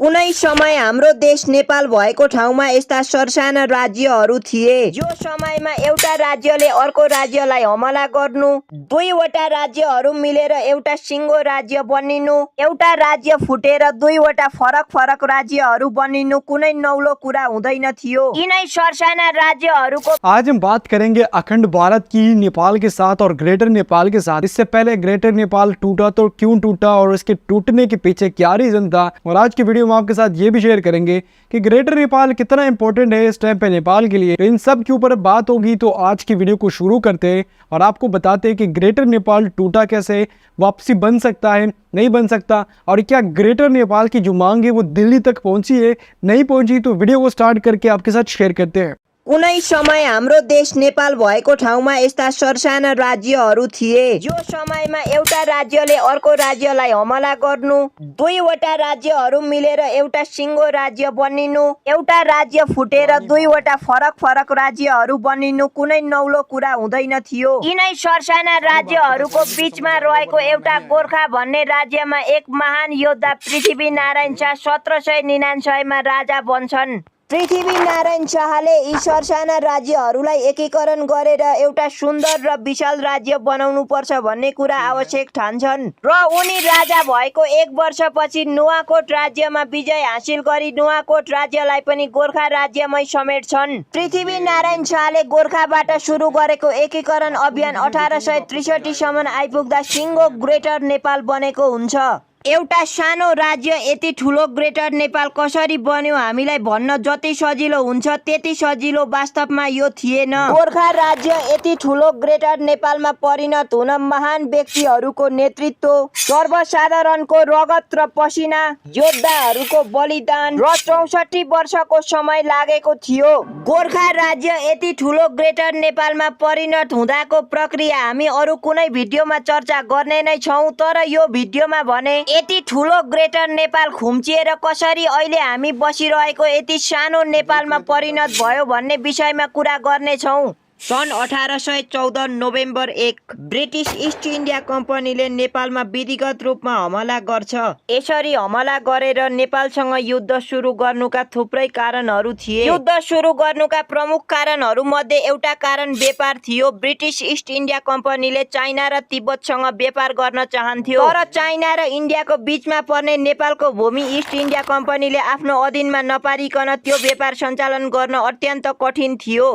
कुनै समय हाम्रो देश नेपाल भएको ठाउँमा यस्ता सरसाना राज्यहरू थिए जो समयमा एउटा राज्यले अर्को राज्यलाई हमला गर्नु, दुईवटा राज्यहरू मिलेर एउटा सिङ्गो राज्य बनिनु, एउटा राज्य फुटेर दुईवटा फरक फरक राज्यहरू बनिनु कुनै नौलो कुरा हुँदैन थियो। यिनै सरसाना राज्यहरूको आज हम बात करेंगे अखंड भारत की नेपाल के साथ और ग्रेटर नेपाल के साथ। इससे पहले ग्रेटर नेपाल टूटा तो क्यों टूटा और इसके टूटने के पीछे क्या रीजन था, और आज की वीडियो में आपके साथ ये भी शेयर करेंगे कि ग्रेटर नेपाल कितना इंपॉर्टेंट है इस टाइम पे नेपाल के लिए। तो इन सब के ऊपर बात होगी, तो आज की वीडियो को शुरू करते हैं और आपको बताते हैं कि ग्रेटर नेपाल टूटा कैसे, वापसी बन सकता है नहीं बन सकता, और क्या ग्रेटर नेपाल की जो मांग है वो दिल्ली तक पहुंची है नहीं पहुंची। तो वीडियो को स्टार्ट करके आपके साथ शेयर करते हैं। कुनै समय हाम्रो देश नेपाल भएको ठाउँमा यस्ता सरसाना राज्यहरू थिए जो समयमा एउटा राज्यले अर्को राज्यलाई हमला गर्नु, दुईवटा राज्यहरू मिलेर एउटा सिङ्गो राज्य बनिनु, एउटा राज्य फुटेर दुईवटा फरक फरक राज्यहरू बनिनु कुनै नौलो कुरा हुँदैन थियो। यिनै सरसाना राज्यहरूको बीचमा रहेको एउटा गोर्खा भन्ने राज्यमा एक महान योद्धा पृथ्वीनारायण शाह 1799 मा राजा बन्छन्। पृथ्वीनारायण शाहले यी सरसाना राज्यहरूलाई एकीकरण गरेर एउटा सुन्दर र विशाल राज्य बनाउनु पर्छ भन्ने कुरा आवश्यक ठान्छन् र उनी राजा भएको एक वर्षपछि नुवाकोट राज्यमा विजय हासिल गरी नुवाकोट राज्यलाई पनि गोर्खा राज्यमै समेट्छन्। पृथ्वीनारायण शाहले गोर्खाबाट सुरु गरेको एकीकरण अभियान 1863 सम्म आइपुग्दा सिङ्गो ग्रेटर नेपाल बनेको हुन्छ। एउटा सानो राज्य यति ठुलो ग्रेटर नेपाल कसरी बन्यो हामीलाई भन्न जति सजिलो हुन्छ त्यति सजिलो वास्तवमा यो थिएन। गोर्खा राज्य यति ठुलो ग्रेटर नेपालमा परिणत हुन महान व्यक्तिहरूको नेतृत्व, सर्वसाधारणको रगत र पसिना, योद्धाहरूको बलिदान र 64 वर्षको समय लागेको थियो। गोर्खा राज्य यति ठुलो ग्रेटर नेपालमा परिणत हुँदाको प्रक्रिया हामी अरू कुनै भिडियोमा चर्चा गर्ने नै छौँ, तर यो भिडियोमा भने यति ठुलो ग्रेटर नेपाल खुम्चिएर कसरी अहिले हामी बसिरहेको यति सानो नेपालमा परिणत भयो भन्ने विषयमा कुरा गर्नेछौँ। सन् 1814 नोभेम्बर 1 ब्रिटिस इस्ट इन्डिया कम्पनीले नेपालमा विधिगत रूपमा हमला गर्छ। यसरी हमला गरेर नेपालसँग युद्ध सुरु गर्नुका थुप्रै कारणहरू थिए। युद्ध सुरु गर्नुका प्रमुख कारणहरू मध्ये एउटा कारण व्यापार थियो। ब्रिटिस इस्ट इन्डिया कम्पनीले चाइना र तिब्बतसँग व्यापार गर्न चाहन्थ्यो, तर चाइना र इन्डियाको बीचमा पर्ने नेपालको भूमि इस्ट इन्डिया कम्पनीले आफ्नो अधीनमा नपारिकन त्यो व्यापार सञ्चालन गर्न अत्यन्त कठिन थियो।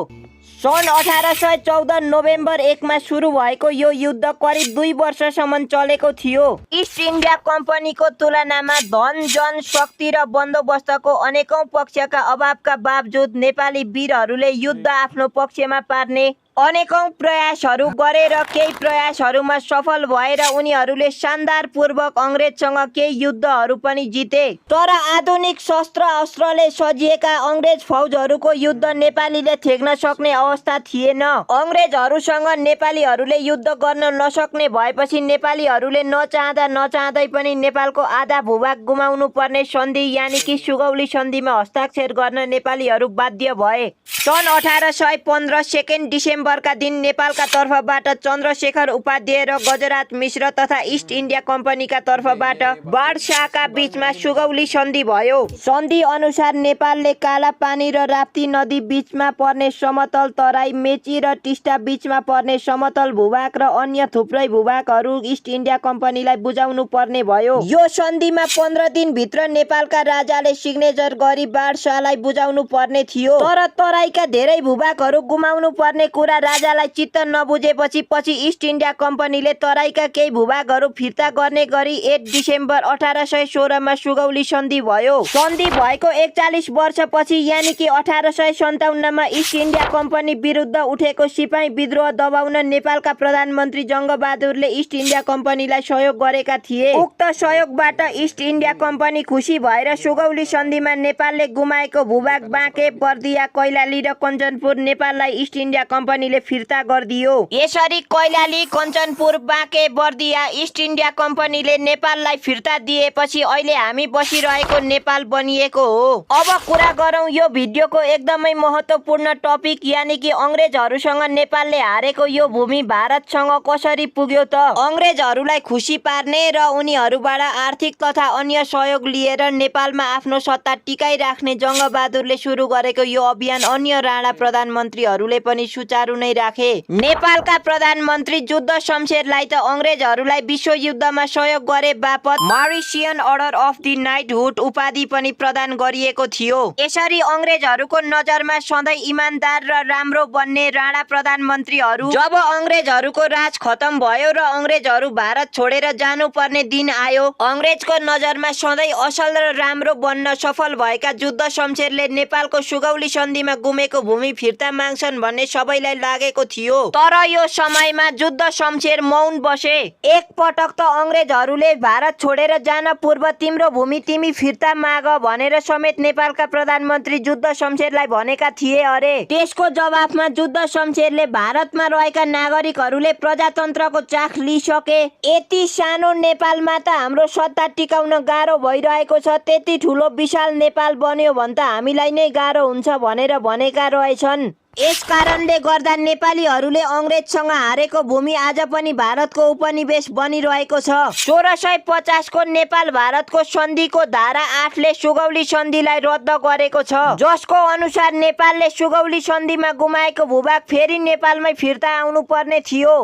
सन् 1814 नोभेम्बर 1 मा सुरु भएको यो युद्ध करिब 2 वर्षसम्म चलेको थियो। इस्ट इन्डिया कम्पनीको तुलनामा धन, जन, शक्ति र बन्दोबस्तको अनेकौं पक्षका अभावका बावजुद नेपाली वीरहरूले युद्ध आफ्नो पक्षमा पार्ने अनेकौं प्रयासहरू गरे र केही प्रयासहरूमा सफल भएर उनीहरूले शानदार पूर्वक अंग्रेजसँग केही युद्धहरू पनि जिते। तर आधुनिक शस्त्र अस्त्रले सजिएका अंग्रेज फौजहरूको युद्ध नेपालीले थेक्न सक्ने अवस्था थिएन। अंग्रेजहरूसँग नेपालीहरूले युद्ध गर्न नसक्ने भएपछि नेपालीहरूले नचाहँदै पनि नेपालको आधा भूभाग गुमाउनु पर्ने सन्धि यानि कि सुगौली सन्धिमा हस्ताक्षर गर्न नेपालीहरू बाध्य भए। सन् 1815 2 डिसेम्बरका दिन नेपालका तर्फबाट चन्द्रशेखर उपाध्याय र गजराज मिश्र तथा इस्ट इन्डिया कम्पनीका तर्फबाट बादशाहका बीचमा सुगौली सन्धि भयो। सन्धि अनुसार नेपालले काला पानी र राप्ती नदी बीचमा पर्ने समतल तराई, मेची र टिस्टा बीचमा पर्ने समतल भूभाग र अन्य थुप्रै भूभागहरू इस्ट इन्डिया कम्पनीलाई बुझाउनु पर्ने भयो। यो सन्धिमा 15 दिनभित्र नेपालका राजाले सिग्नेचर गरी बादशाहलाई बुझाउनु पर्ने थियो, तर तराईका धेरै भूभागहरू गुमाउनु पर्ने कुरा राजालाई चित्त नबुझेपछि पछि इस्ट इन्डिया कम्पनीले तराईका केही भूभागहरू फिर्ता गर्ने गरी 8 डिसेम्बर 1816 मा सुगौली सन्धि भयो। सन्धि भएको 41 वर्षपछि यानि कि 1857 मा इस्ट इन्डिया कम्पनी विरुद्ध उठेको सिपाही विद्रोह दबाउन नेपालका प्रधानमन्त्री जङ्गबहादुरले इस्ट इन्डिया कम्पनीलाई सहयोग गरेका थिए। उक्त सहयोगबाट इस्ट इन्डिया कम्पनी खुसी भएर सुगौली सन्धिमा नेपालले गुमाएको भूभाग बाँके, बर्दिया, कैलाली र कञ्चनपुर नेपाललाई इस्ट इन्डिया कम्पनी कम्पनीले फिर्ता गरिदियो। यसरी कैलाली, कञ्चनपुर, बाँके, बर्दिया, इस्ट इन्डिया कम्पनीले नेपाललाई फिर्ता दिएपछि अहिले हामी बसिरहेको नेपाल बनिएको हो। अब कुरा गरौँ यो भिडियोको एकदमै महत्त्वपूर्ण टपिक यानि कि अंग्रेजहरूसँग नेपालले हारेको यो भूमि भारतसँग कसरी पुग्यो त। अंग्रेजहरूलाई खुसी पार्ने र उनीहरूबाट आर्थिक तथा अन्य सहयोग लिएर नेपालमा आफ्नो सत्ता टिकाइराख्ने जङ्गबहादुरले सुरु गरेको यो अभियान अन्य राणा प्रधानमन्त्रीहरूले पनि सुचारू नै राखे। नेपालका प्रधानमन्त्री जुद्ध शमशेरलाई त अंग्रेजहरूलाई विश्वयुद्धमा सहयोग गरे बापत मरिसियन अर्डर अफ द नाइटहुड उपाधि पनि प्रदान गरिएको थियो। यसरी अंग्रेजहरूको नजरमा सधैँ इमानदार र राम्रो बन्ने राणा प्रधानमन्त्रीहरू जब अंग्रेजहरूको राज खत्म भयो र अंग्रेजहरू भारत छोडेर जानुपर्ने दिन आयो, अंग्रेजको नजरमा सधैँ असल र राम्रो बन्न सफल भएका जुद्ध शमशेरले नेपालको सुगौली सन्धिमा गुमेको भूमि फिर्ता माग्छन् भन्ने सबैलाई लागेको थियो। तर यो समयमा जुद्ध शमशेर मौन बसे। एक पटक त अंग्रेजहरूले भारत छोडेर जान पूर्व तिम्रो भूमि तिमी फिर्ता माग भनेर समेत नेपालका प्रधानमन्त्री जुद्ध शमशेरलाई भनेका थिए अरे। त्यसको जवाफमा जुद्ध शमशेरले भारतमा रहेका नागरिकहरूले प्रजातन्त्रको चाख लिइसके, यति सानो नेपालमा त हाम्रो सत्ता टिकाउन गाह्रो भइरहेको छ, त्यति ठुलो विशाल नेपाल बन्यो भने त हामीलाई नै गाह्रो हुन्छ भनेर भनेका रहेछन्। यस कारणले गर्दा नेपालीहरूले अंग्रेजसँग हारेको भूमि आज पनि भारतको उपनिवेश बनिरहेको छ। 1650 को नेपाल भारतको सन्धिको धारा 8 ले सुगौली सन्धिलाई रद्द गरेको छ, जसको अनुसार नेपालले सुगौली सन्धिमा गुमाएको भूभाग फेरि नेपालमै फिर्ता आउनु पर्ने थियो।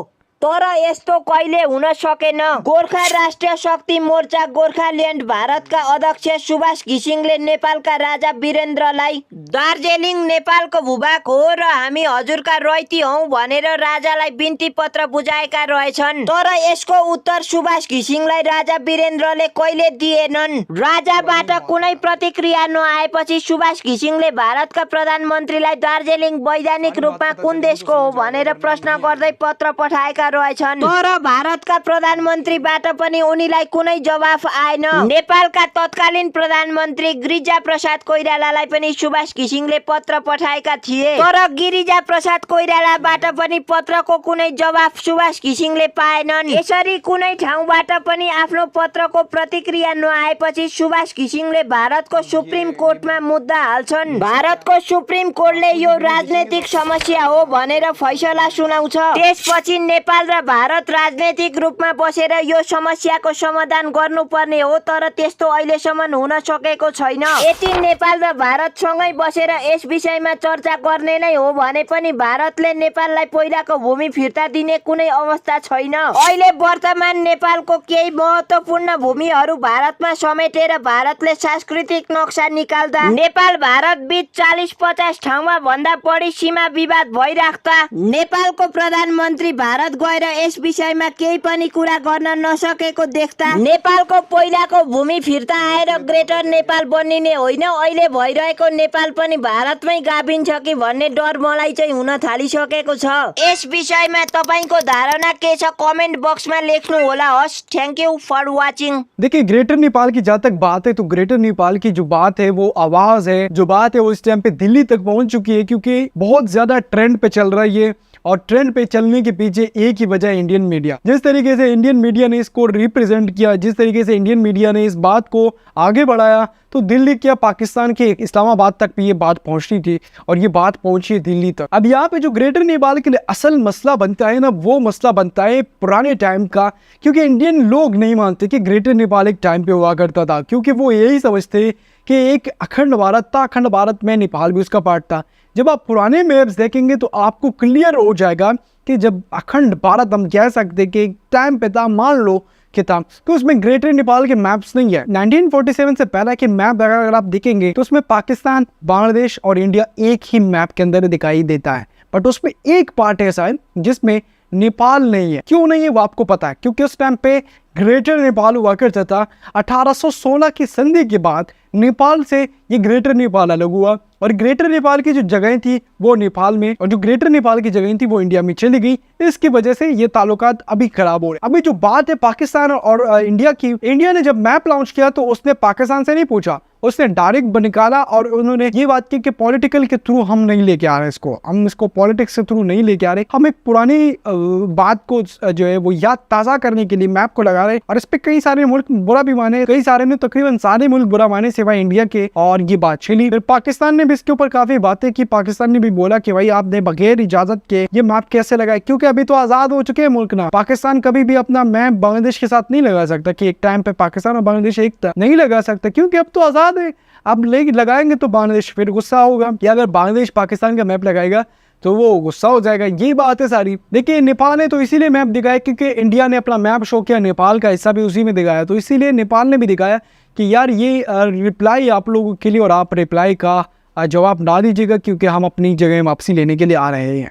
तर यस्तो कहिले हुन सकेन। गोर्खा राष्ट्रिय शक्ति मोर्चा गोर्खाल्यान्ड भारतका अध्यक्ष सुभाष घिसिङले नेपालका राजा वीरेन्द्रलाई दार्जिलिङ नेपालको भूभाग हो र हामी हजुरका रैती हौं भनेर राजालाई बिन्ती पत्र बुझाएका रहेछन्। तर यसको उत्तर सुभाष घिसिङलाई राजा वीरेन्द्रले कहिले दिएनन्। राजाबाट कुनै प्रतिक्रिया नआएपछि सुभाष घिसिङले भारतका प्रधानमन्त्रीलाई दार्जिलिङ वैधानिक रूपमा कुन देशको हो भनेर प्रश्न गर्दै पत्र पठाएका रहेछन्। तर भारतका प्रधानमन्त्रीबाट पनि उनीलाई कुनै जवाफ आएन। नेपालका तत्कालीन प्रधानमन्त्री गिरिजा प्रसाद कोइरालालाई पनि सुभाष घिसिङले पत्र पठाएका थिए, तर गिरिजा प्रसाद कोइरालाबाट पनि पत्रको कुनै जवाफ सुभाष घिसिङले पाएनन्। यसरी कुनै ठाउँबाट पनि आफ्नो पत्रको प्रतिक्रिया नआएपछि सुभाष घिसिङले भारतको सुप्रिम कोर्टमा मुद्दा हाल्छन्। भारतको सुप्रिम कोर्टले यो राजनैतिक समस्या हो भनेर फैसला सुनाउँछ। त्यसपछि नेपाल र भारत राजनैतिक रूपमा बसेर यो समस्याको समाधान गर्नुपर्ने हो, तर त्यस्तो अहिलेसम्म हुन सकेको छैन। यति नेपाल र भारतसँगै बसेर यस विषयमा चर्चा गर्ने नै हो भने पनि भारतले नेपाललाई पहिलाको भूमि फिर्ता दिने कुनै अवस्था छैन। अहिले वर्तमान नेपालको केही महत्त्वपूर्ण भूमिहरू भारतमा समेटेर भारतले सांस्कृतिक नक्सा निकाल्दा नेपाल भारत बीच 40-50 ठाउँमा भन्दा बढी सीमा विवाद भइराख्दा नेपालको प्रधानमन्त्री भारत गएर यस विषयमा केही पनि कुरा गर्न नसकेको देख्दा नेपालको पहिलाको भूमि फिर्ता आएर ग्रेटर नेपाल बनिने होइन, अहिले भइरहेको नेपाल पनि भारतमै गाभिन्छ कि भन्ने डर मलाई चाहिँ हुन थालिसकेको छ। यस विषयमा तपाईको धारणा के छ कमेन्ट बक्समा लेख्नु होला। हस्, थ्यांक यू फॉर वाचिंग। देखिए ग्रेटर नेपाल की जहाँ तक बात है तो ग्रेटर नेपाल की जो बात है वो आवाज है, जो बात है वो इस टाइम पे दिल्ली तक पहुंच चुकी है, क्योंकि बहुत ज्यादा ट्रेंड पे चल रहा है ये। और ट्रेंड पे चलने के पीछे एक ही वजह इंडियन मीडिया। जिस तरीके से इंडियन मीडिया ने इसको रिप्रेजेंट किया, जिस तरीके से इंडियन मीडिया ने इस बात को आगे बढ़ाया, तो दिल्ली क्या पाकिस्तान के इस्लामाबाद तक भी ये बात पहुंचनी थी और ये बात पहुंची दिल्ली तक। अब यहाँ पे जो ग्रेटर नेपाल के लिए असल मसला बनता है ना, वो मसला बनता है पुराने टाइम का, क्योंकि इंडियन लोग नहीं मानते कि ग्रेटर नेपाल एक टाइम पे हुआ करता था, क्योंकि वो यही समझते कि एक अखंड भारत था, अखंड भारत में नेपाल भी उसका पार्ट था। जब आप पुराने मैप्स देखेंगे तो आपको क्लियर हो जाएगा कि जब अखंड भारत हम कह सकते कि एक टाइम पे था, मान लो कि था, तो उसमें ग्रेटर नेपाल के मैप्स नहीं है। 1947 से पहले के मैप अगर आप देखेंगे तो उसमें पाकिस्तान, बांग्लादेश और इंडिया एक ही मैप के अंदर दिखाई देता है, बट उसमें एक पार्ट ऐसा है जिसमें नेपाल नहीं है। क्यों नहीं है वो आपको पता है, क्योंकि उस टाइम पे ग्रेटर नेपाल हुआ करता था। 1816 की संधि के बाद नेपाल से ये ग्रेटर नेपाल अलग हुआ और ग्रेटर नेपाल की जो जगह थी वो नेपाल में, और जो ग्रेटर नेपाल की जगह थी वो इंडिया में चली गई। इसकी वजह से ये ताल्लुकात अभी खराब हो रहे हैं। अभी जो बात है पाकिस्तान और इंडिया की, इंडिया ने जब मैप लॉन्च किया तो उसने पाकिस्तान से नहीं पूछा, उसने डायरेक्ट निकाला और उन्होंने ये बात की कि पॉलिटिकल के थ्रू हम नहीं लेके आ रहे इसको, हम इसको पॉलिटिक्स के थ्रू नहीं लेके आ रहे, हम एक पुरानी बात को जो है वो याद ताज़ा करने के लिए मैप को लगा रहे। और इस पे कई सारे मुल्क बुरा भी माने, कई सारे ने तकरीबन सारे मुल्क बुरा माने सिवाय इंडिया के, और ये बात चली। फिर पाकिस्तान ने भी इसके ऊपर काफी बातें की। पाकिस्तान ने भी बोला कि भाई आपने बगैर इजाजत के ये मैप कैसे लगाए, क्योंकि अभी तो आजाद हो चुके हैं मुल्क ना। पाकिस्तान कभी भी अपना मैप बांग्लादेश के साथ नहीं लगा सकता कि एक टाइम पे पाकिस्तान और बांग्लादेश एक था, नहीं लगा सकता, क्योंकि अब तो आजाद है। अब लगाएंगे तो बांग्लादेश फिर गुस्सा होगा कि अगर बांग्लादेश पाकिस्तान का मैप लगाएगा तो वो गुस्सा हो जाएगा। ये बात है सारी। देखिए नेपाल ने तो इसीलिए मैप दिखाया क्योंकि इंडिया ने अपना मैप शो किया, नेपाल का हिस्सा भी उसी में दिखाया, तो इसीलिए नेपाल ने भी दिखाया कि यार ये रिप्लाई आप लोगों के लिए, और आप रिप्लाई का जवाब ना दीजिएगा क्योंकि हम अपनी जगह वापसी लेने के लिए आ रहे हैं।